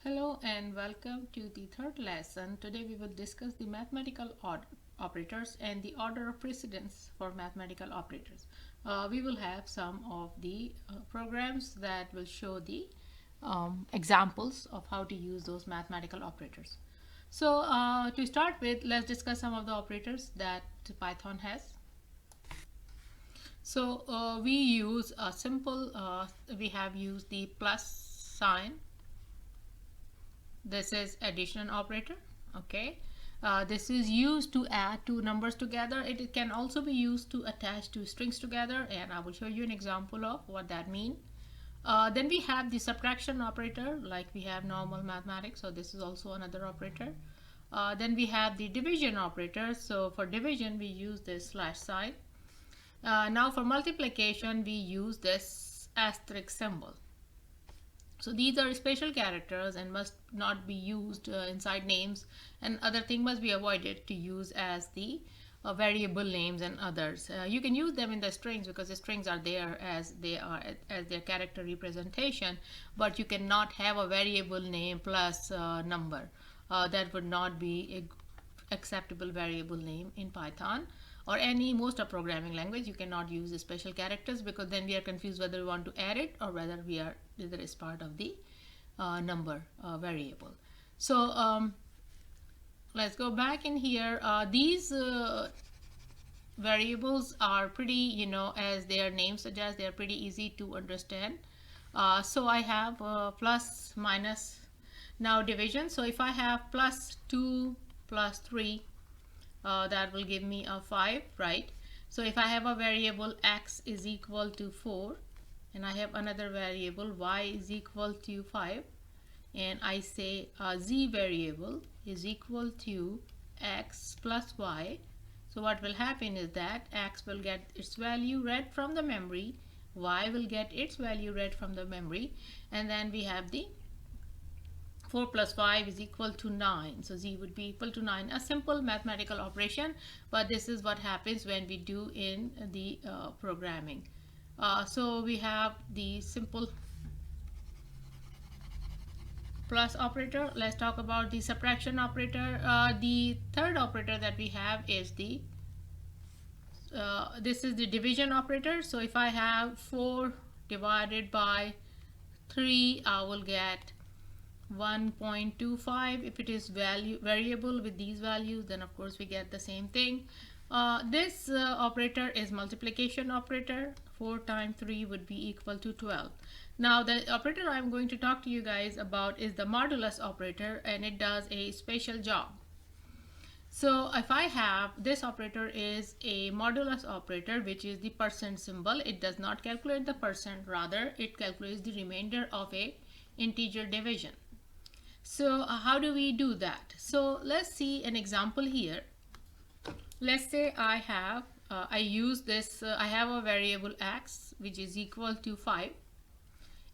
Hello and welcome to the third lesson. Today we will discuss the mathematical operators and the order of precedence for mathematical operators. We will have some of the programs that will show the examples of how to use those mathematical operators. So to start with, let's discuss some of the operators that Python has. So we use a simple, we have used the plus sign. This is addition operator. Okay, this is used to add two numbers together. It can also be used to attach two strings together, and I will show you an example of what that means. Then we have the subtraction operator, like we have normal mathematics, so this is also another operator. Then we have the division operator. So for division we use this slash sign. Now for multiplication we use this asterisk symbol. So these are special characters and must not be used inside names, and other thing must be avoided to use as the variable names and others. You can use them in the strings because the strings are there as they are as their character representation, but you cannot have a variable name plus number. That would not be a acceptable variable name in Python or most of programming language. You cannot use the special characters because then we are confused whether we want to add it or whether it's part of the number variable. So let's go back in here. These variables are pretty, as their name suggests, they are pretty easy to understand. So I have plus, minus, now division. So if I have plus 2 plus 3, that will give me a 5, right? So if I have a variable x is equal to 4 and I have another variable y is equal to 5, and I say z variable is equal to x plus y, so what will happen is that x will get its value read from the memory, y will get its value read from the memory, and then we have the 4 plus 5 is equal to 9. So z would be equal to 9. A simple mathematical operation, but this is what happens when we do in the programming. So we have the simple plus operator. Let's talk about the subtraction operator. The third operator that we have is this is the division operator. So if I have 4 divided by 3, I will get 1.25. If it is variable with these values, then of course we get the same thing. This operator is multiplication operator. 4 times 3 would be equal to 12. Now the operator I'm going to talk to you guys about is the modulus operator, and it does a special job. So if I have this operator is a modulus operator, which is the percent symbol. It does not calculate the percent, rather it calculates the remainder of a integer division. So how do we do that? So let's see an example here. Let's say I have I use this I have a variable x which is equal to 5,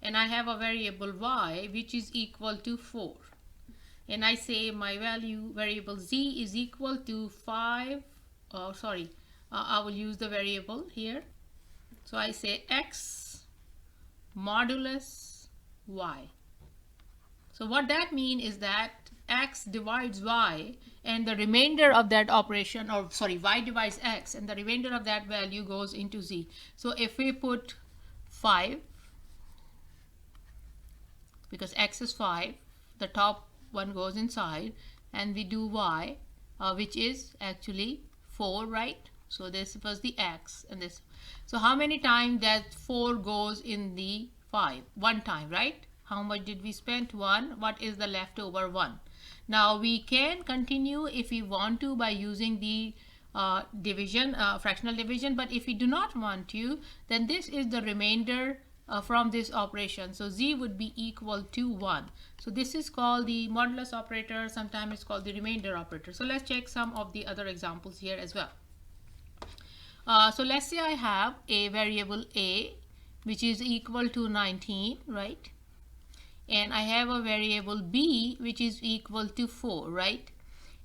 and I have a variable y which is equal to 4, and I say my variable z is equal to 5. I will use the variable here. So I say x modulus y. So what that means is that x divides y and the remainder of that operation, or sorry, y divides x and the remainder of that value goes into z. So if we put 5, because x is 5, the top one goes inside, and we do y, which is actually 4, right? So this was the x and this. So how many times that 4 goes in the 5? One time, right? How much did we spend? 1. What is the leftover? 1. Now we can continue if we want to by using the division, fractional division, but if we do not want to, then this is the remainder from this operation. So z would be equal to 1. So this is called the modulus operator. Sometimes it's called the remainder operator. So let's check some of the other examples here as well. So let's say I have a variable a which is equal to 19, right? And I have a variable b which is equal to 4, right?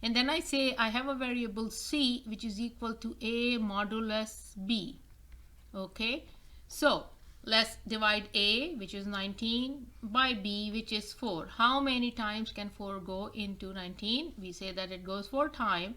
And then I say I have a variable c which is equal to a modulus b. Okay, so let's divide A, which is 19, by B, which is 4. How many times can 4 go into 19? We say that it goes 4 times.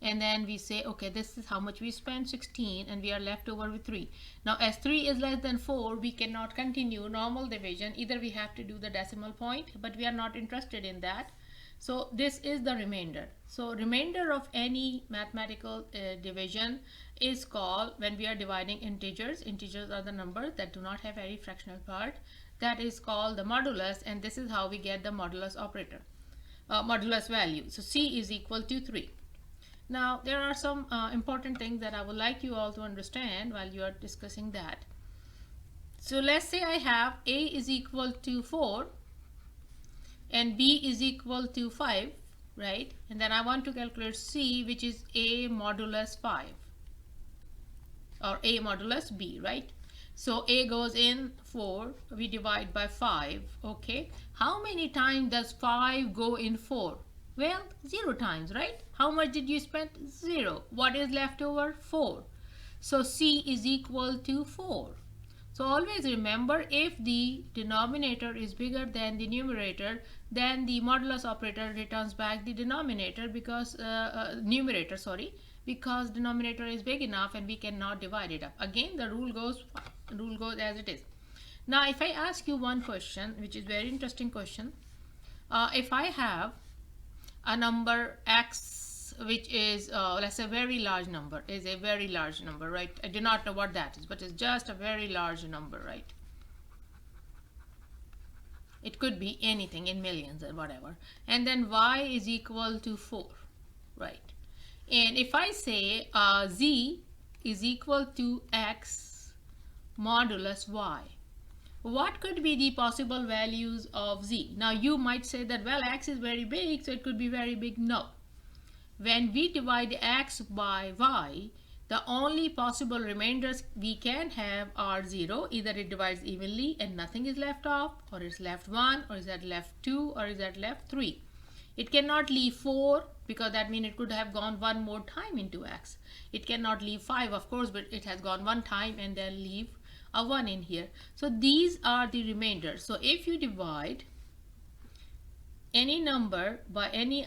And then we say, okay, this is how much we spent, 16, and we are left over with 3. Now, as 3 is less than 4, we cannot continue normal division. Either we have to do the decimal point, but we are not interested in that. So this is the remainder. So remainder of any mathematical division is called, when we are dividing integers are the numbers that do not have any fractional part, that is called the modulus, and this is how we get the modulus operator, modulus value. So C is equal to 3. Now, there are some important things that I would like you all to understand while you are discussing that. So let's say I have A is equal to 4 and B is equal to 5, right? And then I want to calculate C, which is A modulus 5 or A modulus B, right? So A goes in 4, we divide by 5, okay? How many times does 5 go in 4? Well, 0 times, right? How much did you spend? 0. What is left over? 4. So C is equal to 4. So always remember, if the denominator is bigger than the numerator, then the modulus operator returns back the denominator because numerator, sorry, because denominator is big enough and we cannot divide it up. Again, the rule goes as it is. Now, if I ask you one question, which is very interesting question, if I have a number x, which is let's say very large number, is a very large number, right? I do not know what that is, but it's just a very large number, right? It could be anything in millions or whatever. And then y is equal to 4, right? And if I say z is equal to x modulus y, what could be the possible values of z? Now you might say that, well, x is very big, so it could be very big. No. When we divide x by y, the only possible remainders we can have are 0. Either it divides evenly and nothing is left off, or it's left 1, or is that left 2, or is that left 3. It cannot leave 4 because that means it could have gone one more time into x. It cannot leave 5, of course, but it has gone one time and then leave a 1 in here. So these are the remainders. So if you divide any number by any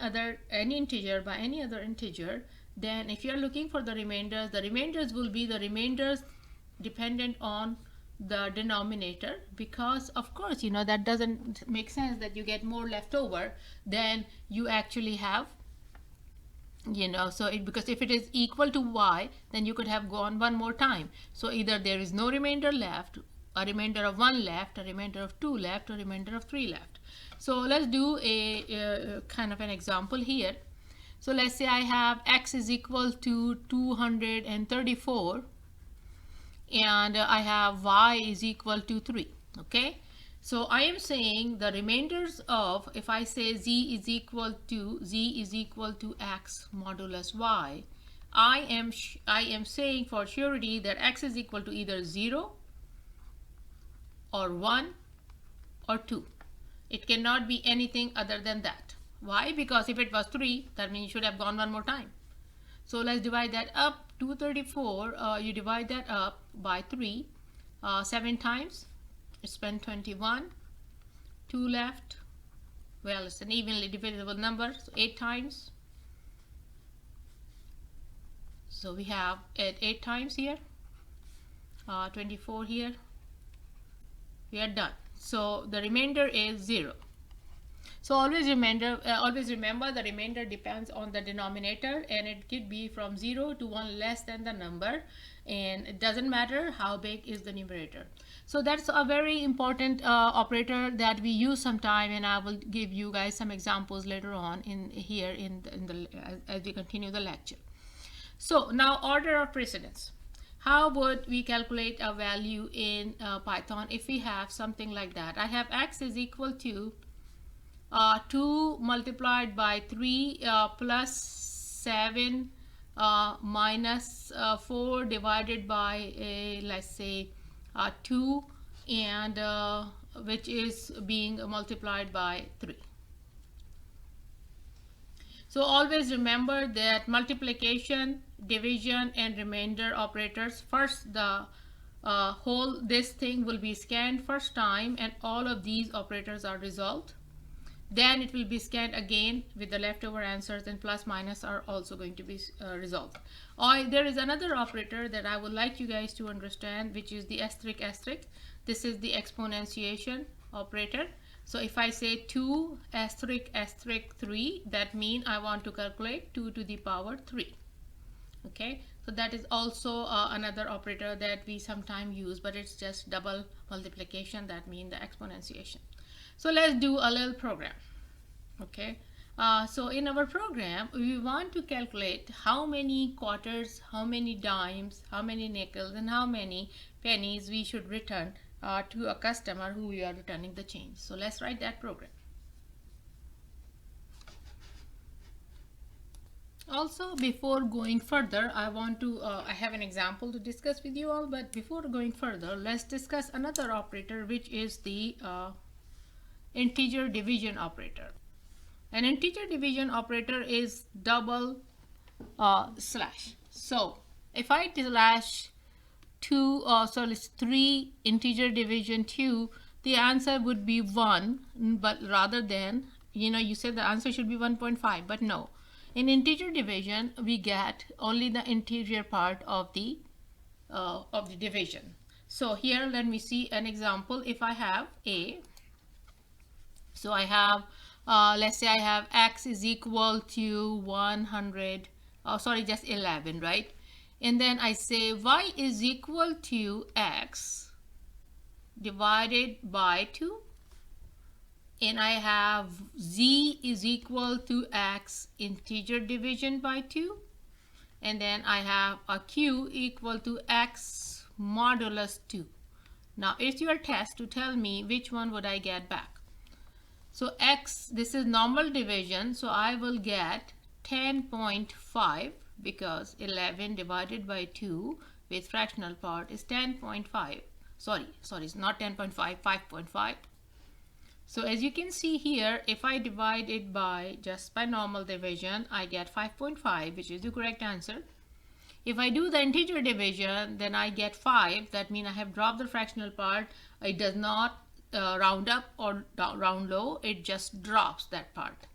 integer by any other integer, then if you're looking for the remainders will be the remainders dependent on the denominator, because of course, you know, that doesn't make sense that you get more left over than you actually have, you know. So because if it is equal to y, then you could have gone one more time. So either there is no remainder left, a remainder of 1 left, a remainder of 2 left, a remainder of 3 left. So let's do a kind of an example here. So let's say I have x is equal to 234 and I have y is equal to 3, okay? So I am saying the remainders of, if I say z is equal to x modulus y, I am saying for surety that x is equal to either 0 or 1 or 2. It cannot be anything other than that. Why? Because if it was 3, that means you should have gone one more time. So let's divide that up. 234, you divide that up by 3, 7 times. It's been 21. 2 left. Well, it's an evenly divisible number, so 8 times. So we have 8 times here. 24 here. We are done. So the remainder is 0. So always remember the remainder depends on the denominator, and it could be from 0 to 1 less than the number, and it doesn't matter how big is the numerator. So that's a very important operator that we use sometime, and I will give you guys some examples later on as we continue the lecture. So now, order of precedence. How would we calculate a value in Python if we have something like that? I have x is equal to 2 multiplied by 3 plus 7 minus 4 divided by let's say 2, and which is being multiplied by 3. So always remember that multiplication, division, and remainder operators, first the this thing will be scanned first time and all of these operators are resolved. Then it will be scanned again with the leftover answers, and plus minus are also going to be resolved. Or there is another operator that I would like you guys to understand, which is the asterisk asterisk. This is the exponentiation operator. So if I say 2 asterisk asterisk 3, that means I want to calculate 2 to the power 3. Okay, so that is also another operator that we sometimes use, but it's just double multiplication, that means the exponentiation. So let's do a little program. Okay, so in our program we want to calculate how many quarters, how many dimes, how many nickels, and how many pennies we should return to a customer who we are returning the change. So let's write that program. Also, before going further, I have an example to discuss with you all, but before going further, let's discuss another operator, which is the integer division operator. An integer division operator is double slash. So if I slash 3 integer division 2, the answer would be 1, but rather than, you said the answer should be 1.5, but no. In integer division, we get only the integer part of the division. So here, let me see an example. If I have a, so I have, let's say I have x is equal to 100, just 11, right? And then I say y is equal to x divided by 2. And I have z is equal to x integer division by 2. And then I have a q equal to x modulus 2. Now it's your test to tell me which one would I get back. So x, this is normal division, so I will get 10.5 because 11 divided by 2 with fractional part is 10.5. Sorry, it's not 10.5, 5.5. So as you can see here, if I divide it by normal division, I get 5.5, which is the correct answer. If I do the integer division, then I get 5. That means I have dropped the fractional part. It does not round up or round low, it just drops that part.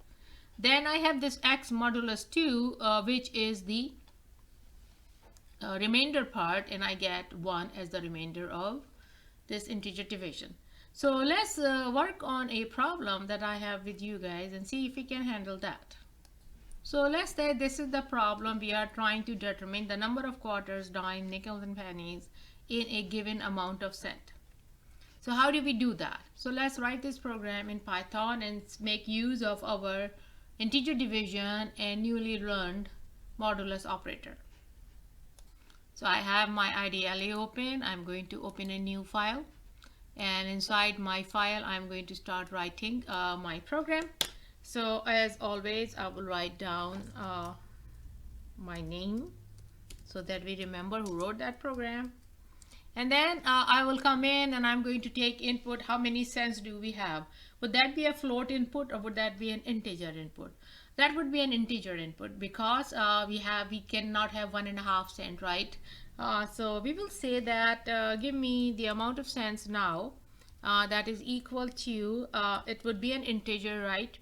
Then I have this x modulus 2, which is the remainder part, and I get 1 as the remainder of this integer division. So let's work on a problem that I have with you guys and see if we can handle that. So let's say this is the problem. We are trying to determine the number of quarters, dime, nickels, and pennies in a given amount of cent. So how do we do that? So let's write this program in Python and make use of our integer division and newly learned modulus operator. So I have my IDLE open. I'm going to open a new file, and inside my file I'm going to start writing my program. So as always, I will write down my name so that we remember who wrote that program. And then I will come in and I'm going to take input. How many cents do we have? Would that be a float input or would that be an integer input? That would be an integer input because we cannot have 1.5 cents, right? So we will say that give me the amount of cents now that is equal to, it would be an integer, right?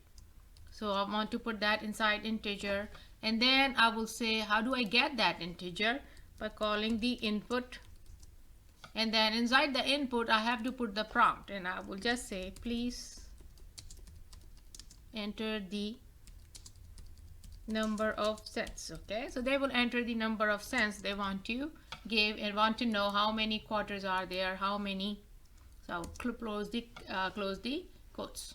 So I want to put that inside integer, and then I will say how do I get that integer? By calling the input. And then inside the input, I have to put the prompt, and I will just say, please enter the number of cents. Okay, so they will enter the number of cents they want to give and want to know how many quarters are there, how many. So I will close the quotes.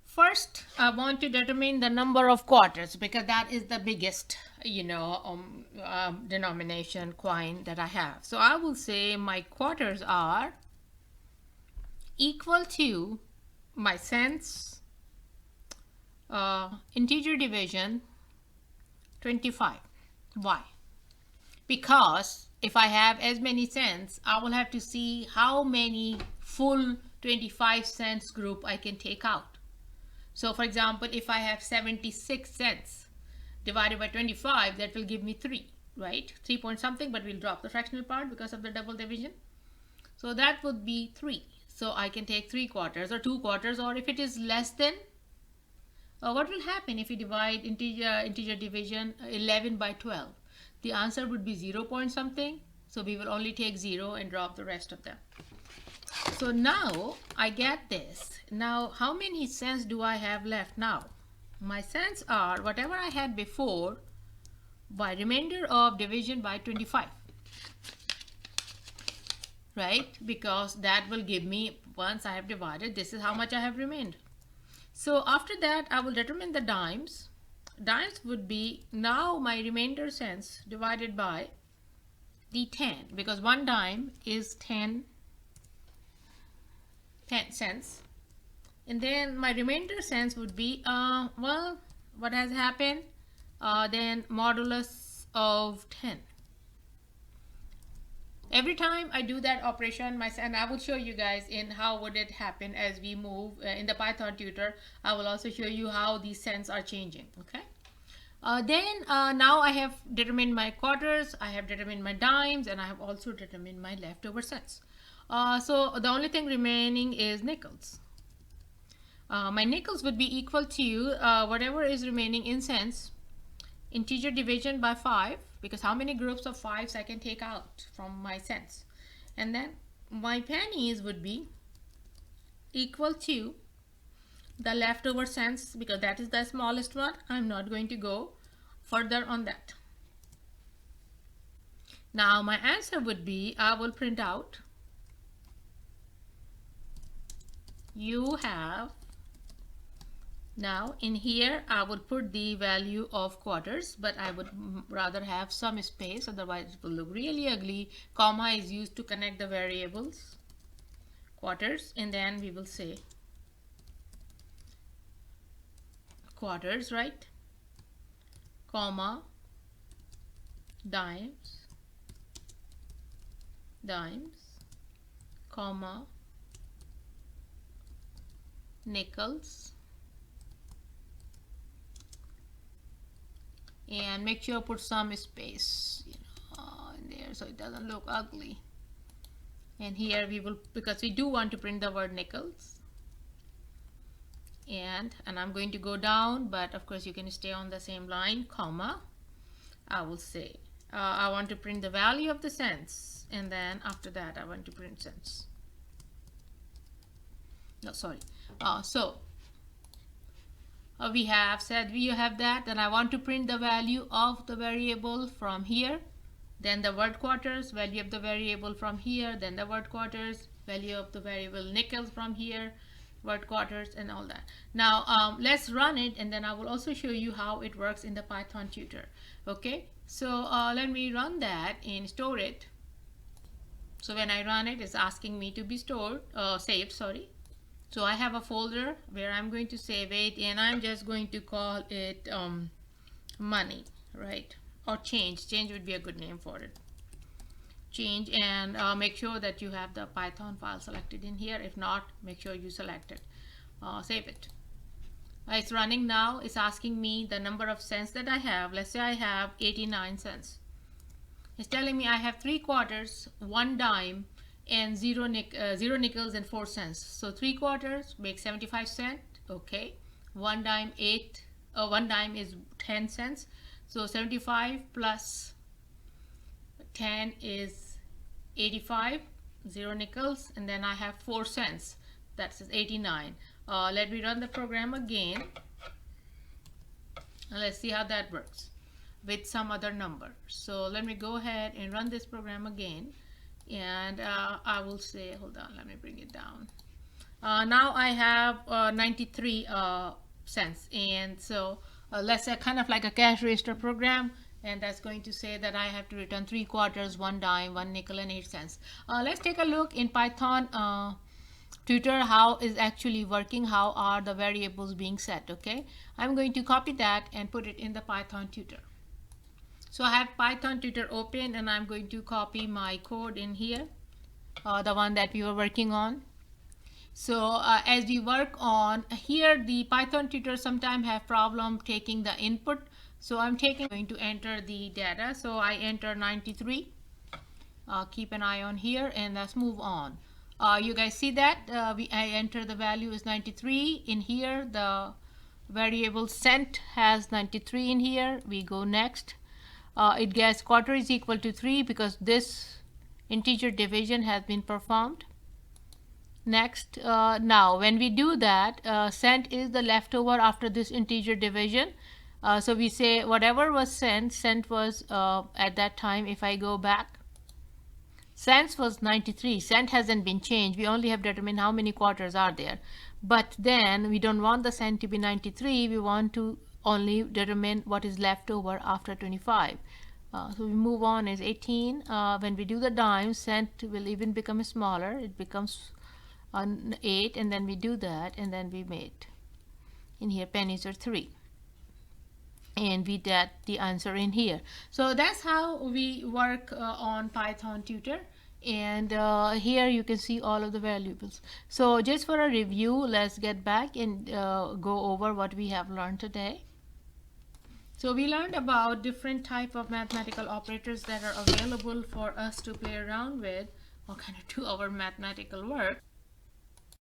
First, I want to determine the number of quarters because that is the biggest, denomination coin that I have. So I will say my quarters are equal to my cents, integer division 25. Why? Because if I have as many cents, I will have to see how many full 25 cents group I can take out. So for example, if I have 76 cents divided by 25, that will give me 3, right? 3 point something, but we'll drop the fractional part because of the double division. So that would be 3. So I can take 3/4 or 2/4, or if it is less than, what will happen if we divide integer division 11 by 12? The answer would be 0 point something. So we will only take 0 and drop the rest of them. So now I get this. Now how many cents do I have left now? My cents are whatever I had before by remainder of division by 25. Right? Because that will give me, once I have divided, this is how much I have remained. So after that, I will determine the dimes. Dimes would be now my remainder cents divided by the 10, because 1 dime is 10 cents. And then my remainder cents would be, well, what has happened? Then modulus of 10. Every time I do that operation, and I will show you guys in how would it happen as we move in the Python tutor. I will also show you how these cents are changing. Okay. Now I have determined my quarters, I have determined my dimes, and I have also determined my leftover cents. So the only thing remaining is nickels. My nickels would be equal to whatever is remaining in cents, integer division by 5, because how many groups of 5s I can take out from my cents. And then my pennies would be equal to the leftover cents, because that is the smallest one. I'm not going to go further on that. Now my answer would be, I will print out, you have, now in here I would put the value of quarters, but I would rather have some space, otherwise it will look really ugly. Comma is used to connect the variables, quarters, and then we will say quarters, right? Comma, dimes, comma, nickels, and make sure put some space, in there so it doesn't look ugly. And here we will, because we do want to print the word nickels, and I'm going to go down, but of course you can stay on the same line, comma, I will say I want to print the value of the cents, and then after that I want to print cents. No, sorry. We have said we have that, and I want to print the value of the variable from here, then the word quarters, value of the variable from here, then the word quarters, value of the variable nickels from here, word quarters, and all that. Now let's run it, and then I will also show you how it works in the Python tutor. Okay, so let me run that and store it. So when I run it, it's asking me to be saved, sorry. So I have a folder where I'm going to save it, and I'm just going to call it money, right? Or change. Change would be a good name for it. Change, and make sure that you have the Python file selected in here. If not, make sure you select it. Save it. It's running now. It's asking me the number of cents that I have. Let's say I have 89 cents. It's telling me I have 3/4, 1 dime, and 0 nickels and 4 cents. So 3/4 makes 75 cents. Okay. 1 dime 1 dime is 10 cents. So 75 plus 10 is 85, 0 nickels, and then I have 4 cents. That's 89. Let me run the program again. And let's see how that works with some other number. So let me go ahead and run this program again. And I will say, hold on, let me bring it down. Now I have 93 cents. And so let's say kind of like a cash register program. And that's going to say that I have to return 3/4, 1 dime, 1 nickel, and 8 cents. Let's take a look in Python tutor how is actually working, how are the variables being set. Okay, I'm going to copy that and put it in the Python tutor. So I have Python tutor open, and I'm going to copy my code in here, the one that we were working on. So as we work on here, the Python tutor sometimes have problem taking the input. So I'm going to enter the data. So I enter 93. Keep an eye on here and let's move on. You guys see that I enter the value is 93 in here. The variable cent has 93 in here. We go next. It gets quarter is equal to 3 because this integer division has been performed. Next, now when we do that, cent is the leftover after this integer division. So we say whatever was cent was at that time. If I go back, cents was 93. Cent hasn't been changed. We only have determined how many quarters are there. But then we don't want the cent to be 93. We want to only determine what is left over after 25. So we move on is 18. When we do the dime, cent will even become smaller. It becomes 8, and then we do that, and then we made in here pennies are 3, and we get the answer in here. So that's how we work on Python tutor. And here you can see all of the variables. So just for a review, let's get back and go over what we have learned today. So we learned about different type of mathematical operators that are available for us to play around with or kind of do our mathematical work.